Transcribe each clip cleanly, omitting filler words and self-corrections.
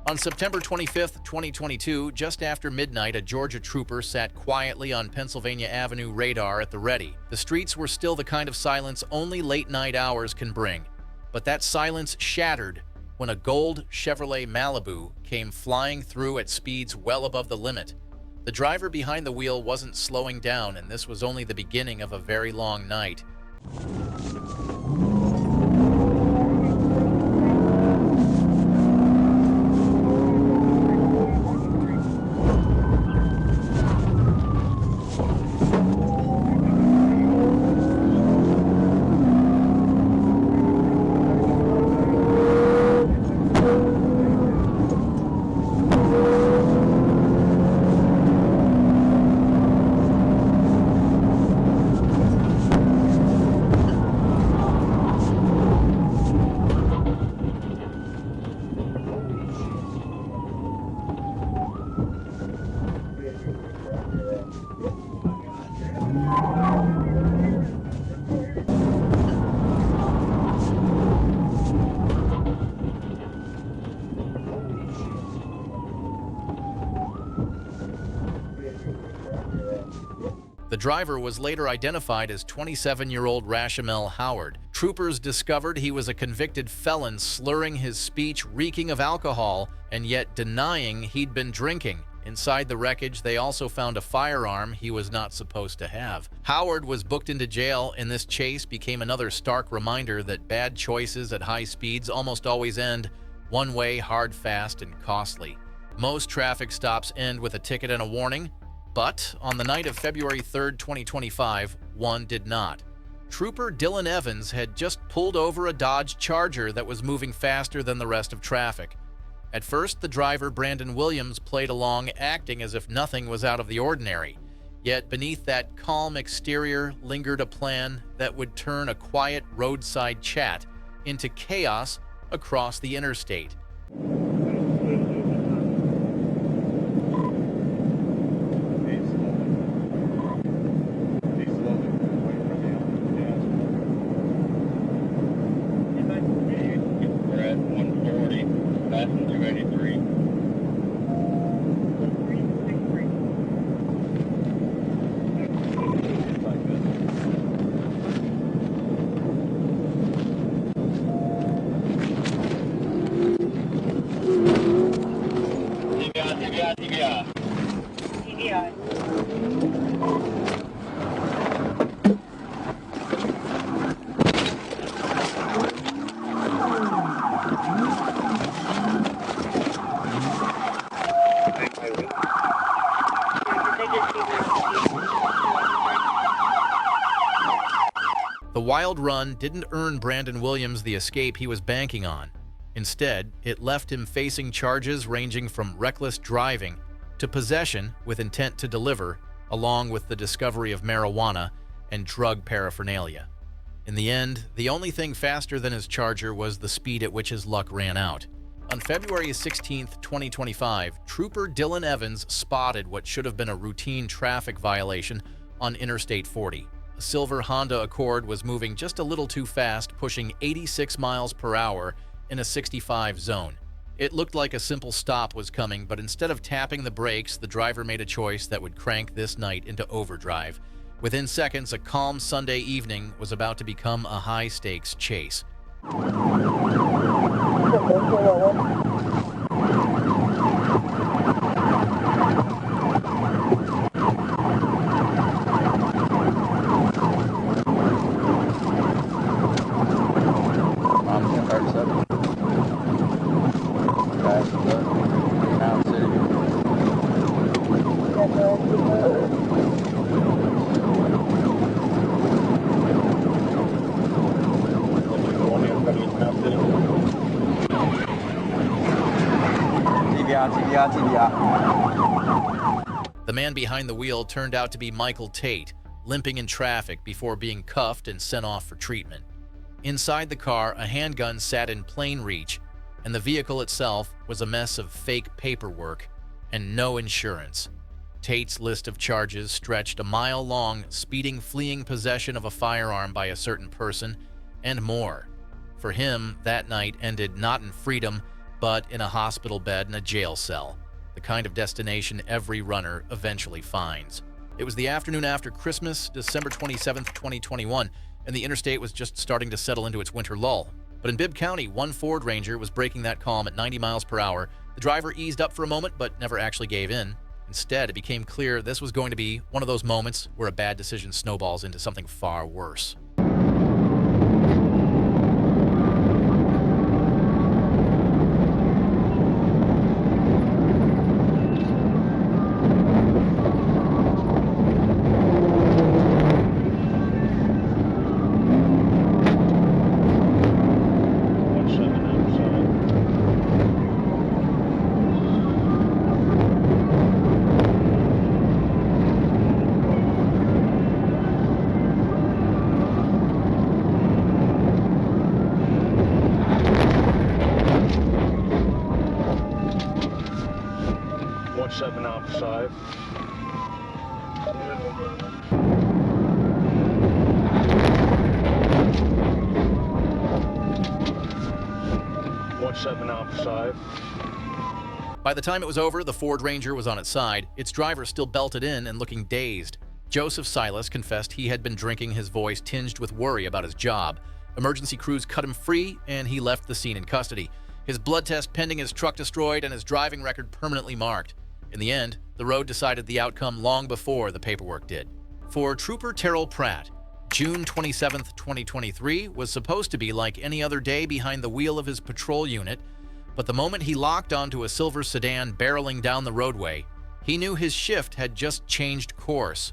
On September 25, 2022, just after midnight, a Georgia trooper sat quietly on Pennsylvania Avenue radar at the ready. The streets were still the kind of silence only late-night hours can bring. But that silence shattered when a gold Chevrolet Malibu came flying through at speeds well above the limit. The driver behind the wheel wasn't slowing down, and this was only the beginning of a very long night. The driver was later identified as 27-year-old Rashamel Howard. Troopers discovered he was a convicted felon, slurring his speech, reeking of alcohol, and yet denying he'd been drinking. Inside the wreckage, they also found a firearm he was not supposed to have. Howard was booked into jail, and this chase became another stark reminder that bad choices at high speeds almost always end one way, hard, fast, and costly. Most traffic stops end with a ticket and a warning, but on the night of February 3rd, 2025, one did not. Trooper Dylan Evans had just pulled over a Dodge Charger that was moving faster than the rest of traffic. At first, the driver, Brandon Williams, played along, acting as if nothing was out of the ordinary. Yet beneath that calm exterior lingered a plan that would turn a quiet roadside chat into chaos across the interstate. The wild run didn't earn Brandon Williams the escape he was banking on. Instead, it left him facing charges ranging from reckless driving to possession with intent to deliver, along with the discovery of marijuana and drug paraphernalia. In the end, the only thing faster than his Charger was the speed at which his luck ran out. On February 16, 2025, Trooper Dylan Evans spotted what should have been a routine traffic violation on Interstate 40. A silver Honda Accord was moving just a little too fast, pushing 86 miles per hour in a 65 zone. It looked like a simple stop was coming, but instead of tapping the brakes, the driver made a choice that would crank this night into overdrive. Within seconds, a calm Sunday evening was about to become a high-stakes chase. The man behind the wheel turned out to be Michael Tate, limping in traffic before being cuffed and sent off for treatment. Inside the car, a handgun sat in plain reach, and the vehicle itself was a mess of fake paperwork and no insurance. Tate's list of charges stretched a mile long: speeding, fleeing possession of a firearm by a certain person, and more. For him, that night ended not in freedom, but in a hospital bed in a jail cell, the kind of destination every runner eventually finds. It was the afternoon after Christmas, December 27th, 2021, and the interstate was just starting to settle into its winter lull. But in Bibb County, one Ford Ranger was breaking that calm at 90 miles per hour. The driver eased up for a moment, but never actually gave in. Instead, it became clear this was going to be one of those moments where a bad decision snowballs into something far worse. Seven outside. Seven outside. By the time it was over, the Ford Ranger was on its side, its driver still belted in and looking dazed. Joseph Silas confessed he had been drinking, his voice tinged with worry about his job. Emergency crews cut him free, and he left the scene in custody. His blood test pending, his truck destroyed, and his driving record permanently marked. In the end, the road decided the outcome long before the paperwork did. For Trooper Terrell Pratt, June 27, 2023 was supposed to be like any other day behind the wheel of his patrol unit, but the moment he locked onto a silver sedan barreling down the roadway, he knew his shift had just changed course.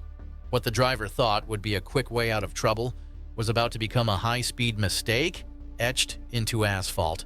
What the driver thought would be a quick way out of trouble was about to become a high-speed mistake etched into asphalt.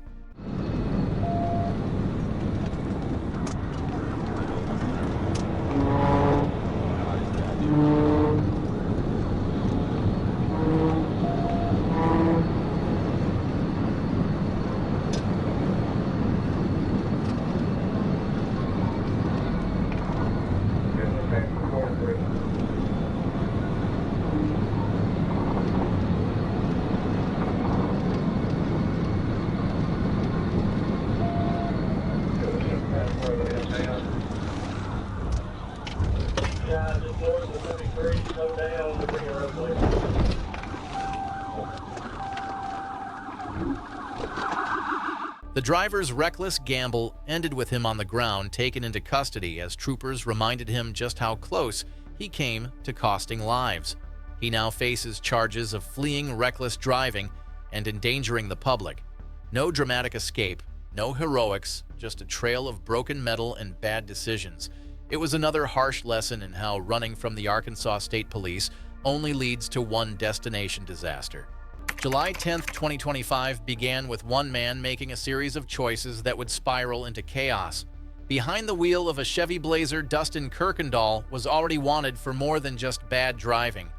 The driver's reckless gamble ended with him on the ground, taken into custody as troopers reminded him just how close he came to costing lives. He now faces charges of fleeing reckless driving and endangering the public. No dramatic escape, no heroics, just a trail of broken metal and bad decisions. It was another harsh lesson in how running from the Arkansas State Police only leads to one destination disaster. July 10, 2025 began with one man making a series of choices that would spiral into chaos. Behind the wheel of a Chevy Blazer, Dustin Kirkendall was already wanted for more than just bad driving.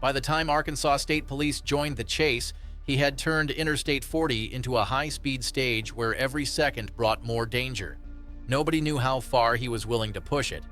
By the time Arkansas State Police joined the chase, he had turned Interstate 40 into a high-speed stage where every second brought more danger. Nobody knew how far he was willing to push it.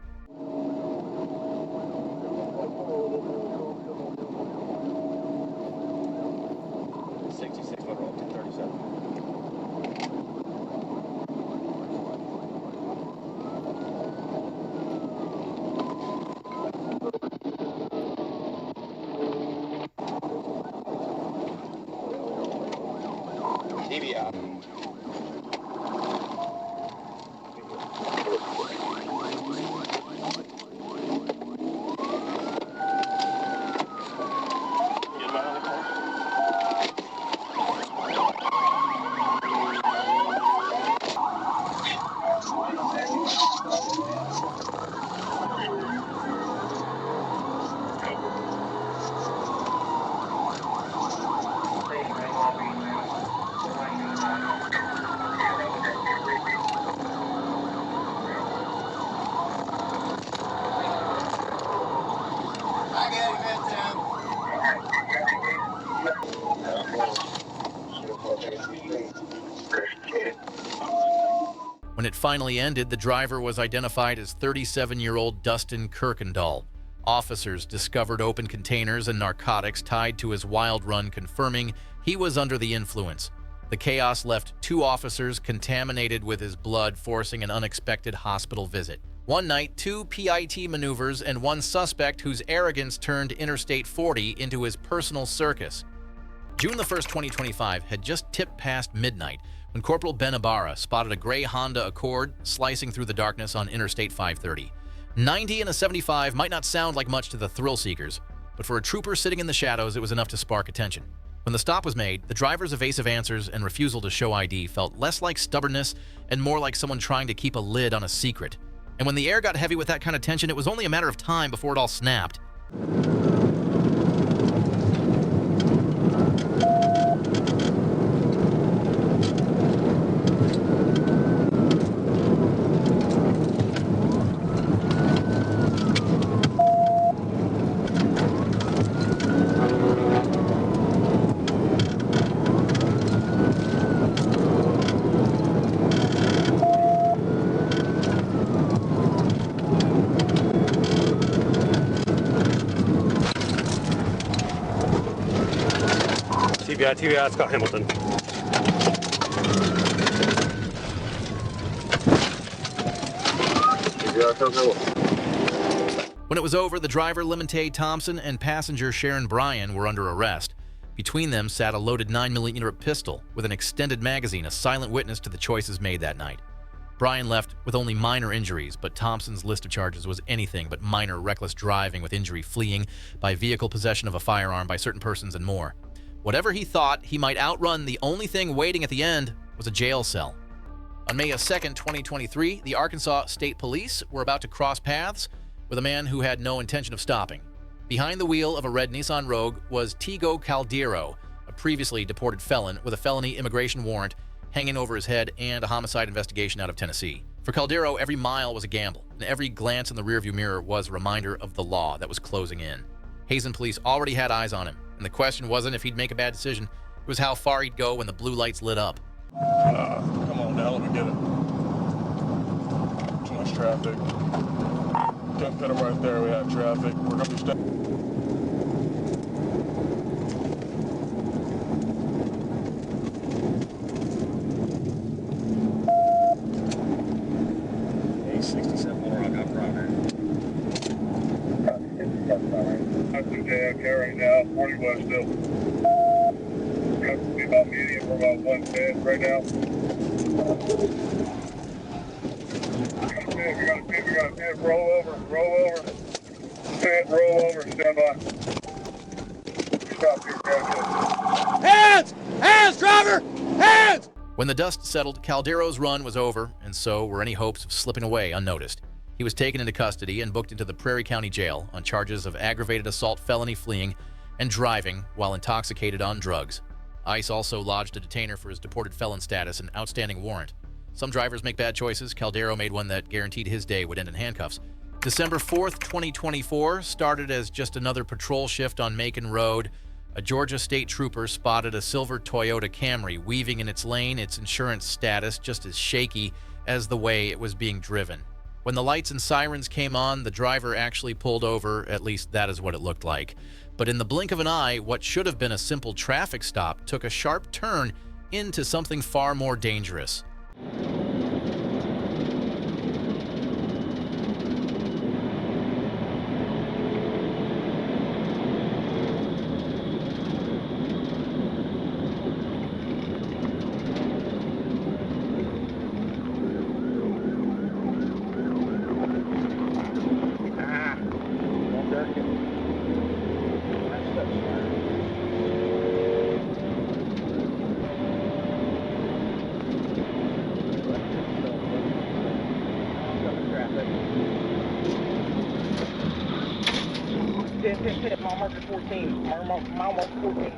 When it finally ended, the driver was identified as 37-year-old Dustin Kirkendall. Officers discovered open containers and narcotics tied to his wild run, confirming he was under the influence. The chaos left 2 officers contaminated with his blood, forcing an unexpected hospital visit. One night, 2 PIT maneuvers and 1 suspect whose arrogance turned Interstate 40 into his personal circus. June 1st, 2025 had just tipped past midnight when Corporal Ben Ibarra spotted a gray Honda Accord slicing through the darkness on Interstate 530. 90 and a 75 might not sound like much to the thrill seekers, but for a trooper sitting in the shadows, it was enough to spark attention. When the stop was made, the driver's evasive answers and refusal to show ID felt less like stubbornness and more like someone trying to keep a lid on a secret. And when the air got heavy with that kind of tension, it was only a matter of time before it all snapped. TBI, Scott Hamilton. When it was over, the driver, Limite Thompson, and passenger Sharon Bryan were under arrest. Between them sat a loaded 9mm pistol with an extended magazine, a silent witness to the choices made that night. Bryan left with only minor injuries, but Thompson's list of charges was anything but minor: reckless driving with injury, fleeing by vehicle, possession of a firearm by certain persons, and more. Whatever he thought he might outrun, the only thing waiting at the end was a jail cell. On May 2nd, 2023, the Arkansas State Police were about to cross paths with a man who had no intention of stopping. Behind the wheel of a red Nissan Rogue was Tigo Caldero, a previously deported felon with a felony immigration warrant hanging over his head and a homicide investigation out of Tennessee. For Caldero, every mile was a gamble, and every glance in the rearview mirror was a reminder of the law that was closing in. Hazen police already had eyes on him, and the question wasn't if he'd make a bad decision, it was how far he'd go when the blue lights lit up. Come on now, let me get it. Too much traffic. Don't cut him right there, we have traffic. We're gonna be stuck. Right now, 40 west still. We're going to be about medium, we're about 110 right now. We got a pit, roll over. Pit, roll over, stand by. Stop here, Hands, driver! Hands! When the dust settled, Caldero's run was over, and so were any hopes of slipping away unnoticed. He was taken into custody and booked into the Prairie County Jail on charges of aggravated assault, felony fleeing, and driving while intoxicated on drugs. ICE also lodged a detainer for his deported felon status and outstanding warrant. Some drivers make bad choices. Caldero made one that guaranteed his day would end in handcuffs. December 4th, 2024 started as just another patrol shift on Macon Road. A Georgia state trooper spotted a silver Toyota Camry weaving in its lane, its insurance status just as shaky as the way it was being driven. When the lights and sirens came on, the driver actually pulled over, at least that is what it looked like. But in the blink of an eye, what should have been a simple traffic stop took a sharp turn into something far more dangerous. Mile marker 14. Mile marker 14.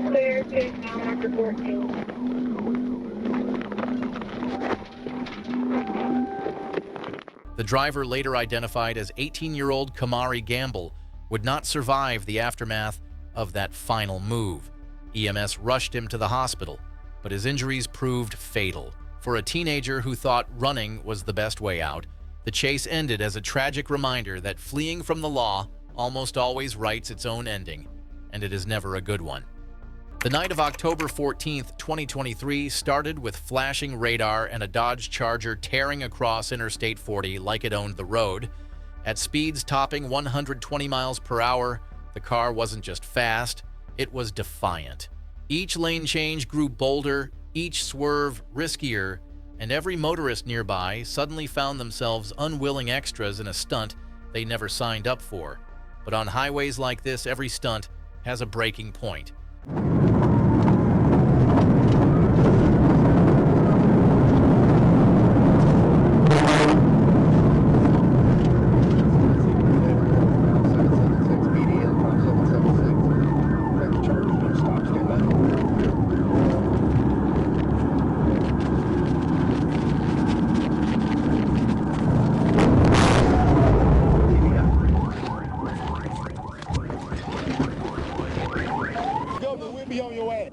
Clear, take mile marker 14. The driver, later identified as 18-year-old Kamari Gamble, would not survive the aftermath of that final move. EMS rushed him to the hospital, but his injuries proved fatal. For a teenager who thought running was the best way out, the chase ended as a tragic reminder that fleeing from the law almost always writes its own ending, and it is never a good one. The night of October 14th, 2023 started with flashing radar and a Dodge Charger tearing across Interstate 40 like it owned the road. At speeds topping 120 miles per hour, the car wasn't just fast, it was defiant. Each lane change grew bolder, each swerve riskier, and every motorist nearby suddenly found themselves unwilling extras in a stunt they never signed up for. But on highways like this, every stunt has a breaking point.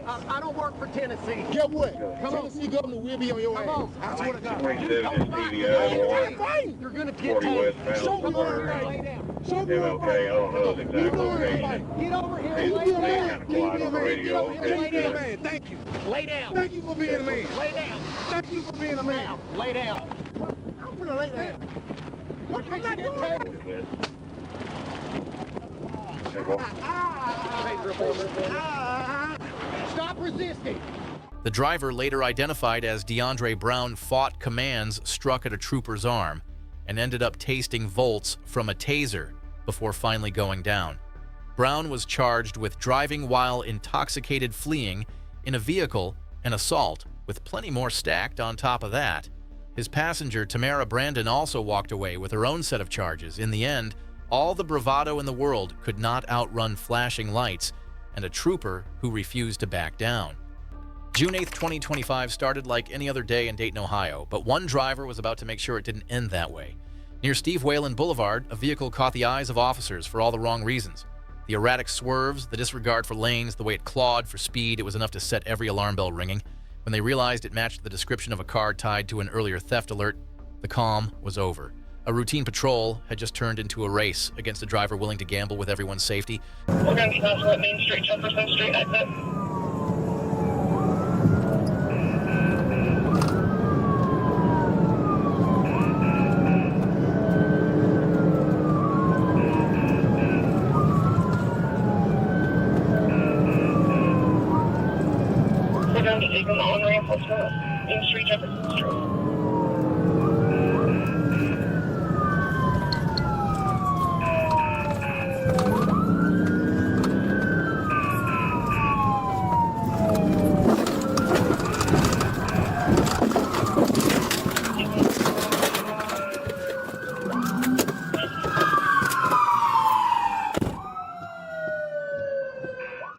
I don't work for Tennessee. Get what? Come on. Tennessee governor will be on your ass. Come on. I swear to God. 27 is TVI You're going to get 40 West Show me Mountain where Square. you're Lay down. Show me MLK, I don't know the exact location. Get over here He's and lay kind down. of quiet on the radio. Lay down. Man, thank you. Lay down. Thank you for being a man. Lay down. Thank you for being a man. Now, lay down. I'm gonna lay down. What am I doing? Stop resisting. The driver, later identified as DeAndre Brown, fought commands struck at a trooper's arm and ended up tasting volts from a taser before finally going down. Brown was charged with driving while intoxicated, fleeing in a vehicle, and assault, with plenty more stacked on top of that. His passenger, Tamara Brandon, also walked away with her own set of charges. In the end, all the bravado in the world could not outrun flashing lights and a trooper who refused to back down. June 8th, 2025 started like any other day in Dayton, Ohio, but one driver was about to make sure it didn't end that way. Near Steve Whalen Boulevard, a vehicle caught the eyes of officers for all the wrong reasons. The erratic swerves, the disregard for lanes, the way it clawed for speed, it was enough to set every alarm bell ringing. When they realized it matched the description of a car tied to an earlier theft alert, the calm was over. A routine patrol had just turned into a race against a driver willing to gamble with everyone's safety. We're going to be passing at Main Street, Jefferson Street exit. We're going to be taking the on-ramp of Main Street, Jefferson Street.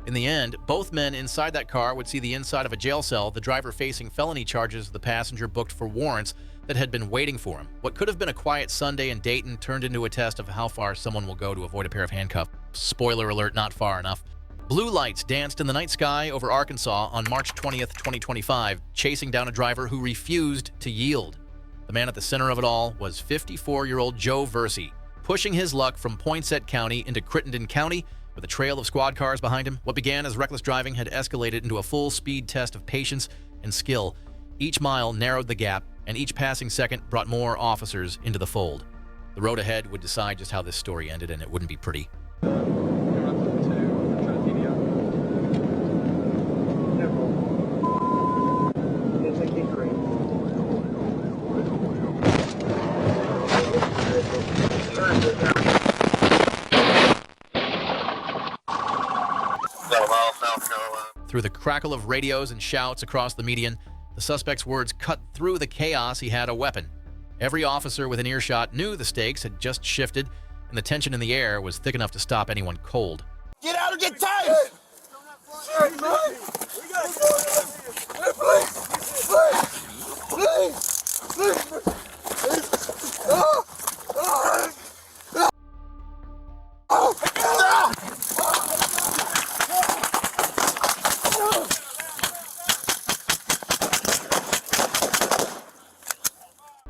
In the end, both men inside that car would see the inside of a jail cell, the driver facing felony charges, the passenger booked for warrants that had been waiting for him. What could have been a quiet Sunday in Dayton turned into a test of how far someone will go to avoid a pair of handcuffs. Spoiler alert, not far enough. Blue lights danced in the night sky over Arkansas on March 20th, 2025, chasing down a driver who refused to yield. The man at the center of it all was 54-year-old Joe Versey, pushing his luck from Poinsett County into Crittenden County with a trail of squad cars behind him. What began as reckless driving had escalated into a full-speed test of patience and skill. Each mile narrowed the gap, and each passing second brought more officers into the fold. The road ahead would decide just how this story ended, and it wouldn't be pretty. Through the crackle of radios and shouts across the median, the suspect's words cut through the chaos. He had a weapon. Every officer within earshot knew the stakes had just shifted, and the tension in the air was thick enough to stop anyone cold. Get out or get tight! Hey, man! We gotta go! Hey, please!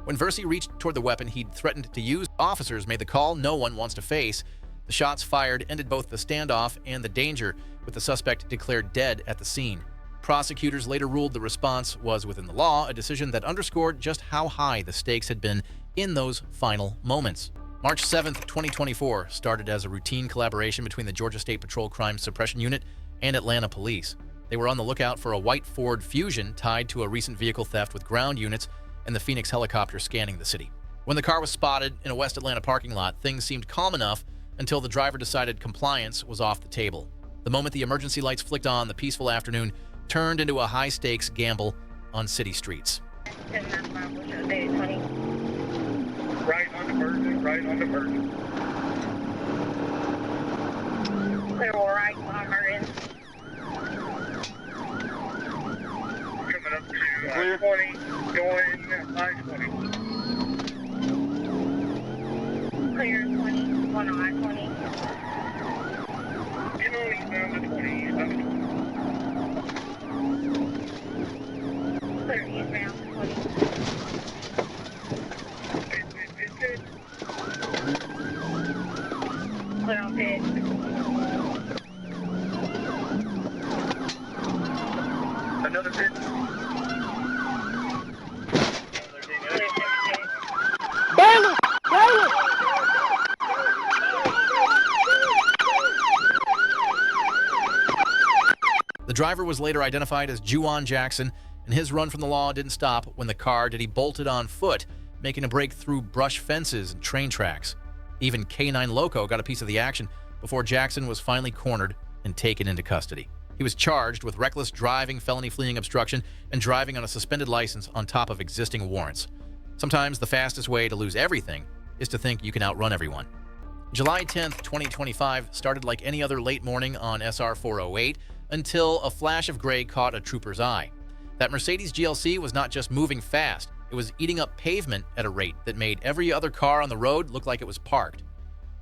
When Versey reached toward the weapon he'd threatened to use, officers made the call no one wants to face. The shots fired ended both the standoff and the danger, with the suspect declared dead at the scene. Prosecutors later ruled the response was within the law, a decision that underscored just how high the stakes had been in those final moments. March 7, 2024 started as a routine collaboration between the Georgia State Patrol Crime Suppression Unit and Atlanta Police. They were on the lookout for a white Ford Fusion tied to a recent vehicle theft with ground units and the Phoenix helicopter scanning the city. When the car was spotted in a West Atlanta parking lot, things seemed calm enough until the driver decided compliance was off the table. The moment the emergency lights flicked on, the peaceful afternoon turned into a high-stakes gamble on city streets. Right on the Virgin, right on the Virgin. Clear right on Merton. Coming up to I-20, going I-20. Clear 20, one on I-20. Get on eastbound to 20, on the 20. Clear eastbound 20. Clear on pit. Another pit. Clear 76. Baylor! Baylor! The driver was later identified as Juwan Jackson, and his run from the law didn't stop when the car did. He bolted on foot, making a break through brush fences and train tracks. Even K9 Loco got a piece of the action before Jackson was finally cornered and taken into custody. He was charged with reckless driving, felony fleeing obstruction, and driving on a suspended license on top of existing warrants. Sometimes the fastest way to lose everything is to think you can outrun everyone. July 10th, 2025 started like any other late morning on SR 408 until a flash of gray caught a trooper's eye. That Mercedes GLC was not just moving fast, it was eating up pavement at a rate that made every other car on the road look like it was parked.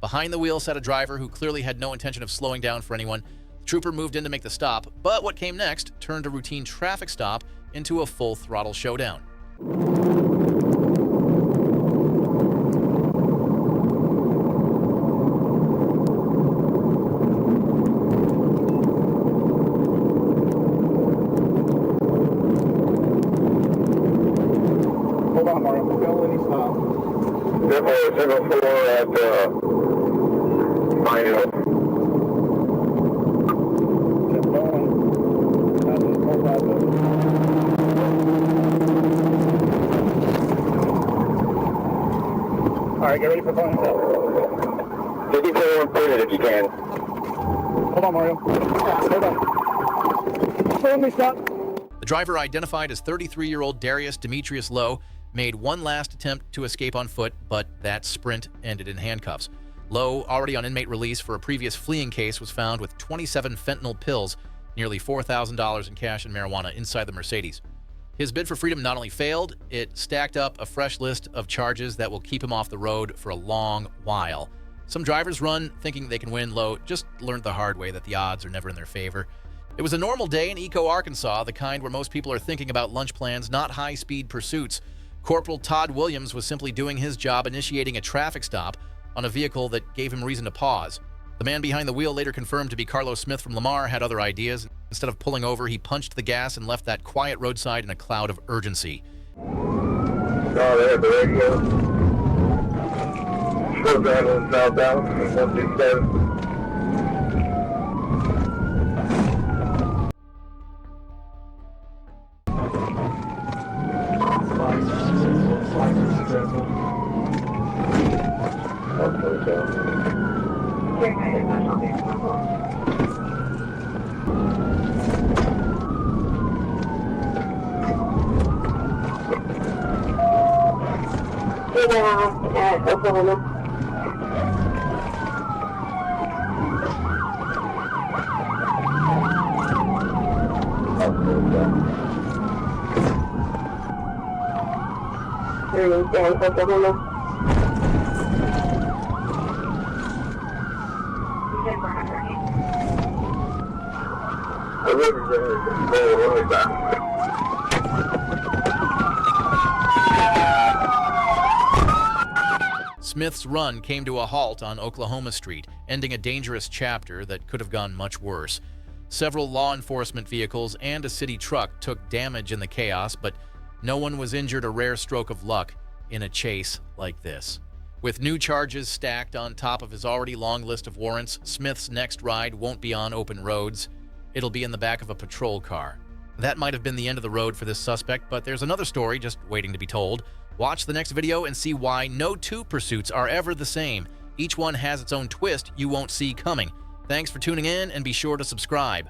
Behind the wheel sat a driver who clearly had no intention of slowing down for anyone. The trooper moved in to make the stop, but what came next turned a routine traffic stop into a full throttle showdown. Hold on, Mario. Don't let me stop. Signal 4 at Pine Hill. Keep going. All right, get ready for Pine Hill. 54 pointed if you can. Hold on, Mario. Hold on. Don't let me stop. The driver, identified as 33-year-old Darius Demetrius Lowe, made one last attempt to escape on foot, but that sprint ended in handcuffs. Lowe, already on inmate release for a previous fleeing case, was found with 27 fentanyl pills, nearly $4,000 in cash and marijuana inside the Mercedes. His bid for freedom not only failed, it stacked up a fresh list of charges that will keep him off the road for a long while. Some drivers run thinking they can win. Lowe just learned the hard way that the odds are never in their favor. It was a normal day in Eco, Arkansas, the kind where most people are thinking about lunch plans, not high-speed pursuits. Corporal Todd Williams was simply doing his job, initiating a traffic stop on a vehicle that gave him reason to pause. The man behind the wheel, later confirmed to be Carlos Smith from Lamar, had other ideas. Instead of pulling over, he punched the gas and left that quiet roadside in a cloud of urgency. Oh, they have the radio. Still traveling southbound, 127. Oklahoma. Oklahoma. The river's going really back. Smith's run came to a halt on Oklahoma Street ending a dangerous chapter that could have gone much worse. Several law enforcement vehicles and a city truck took damage in the chaos, but no one was injured, a rare stroke of luck in a chase like this. With new charges stacked on top of his already long list of warrants, Smith's next ride won't be on open roads. It'll be in the back of a patrol car. That might have been the end of the road for this suspect, but there's another story just waiting to be told. Watch the next video and see why no two pursuits are ever the same. Each one has its own twist you won't see coming. Thanks for tuning in, and be sure to subscribe.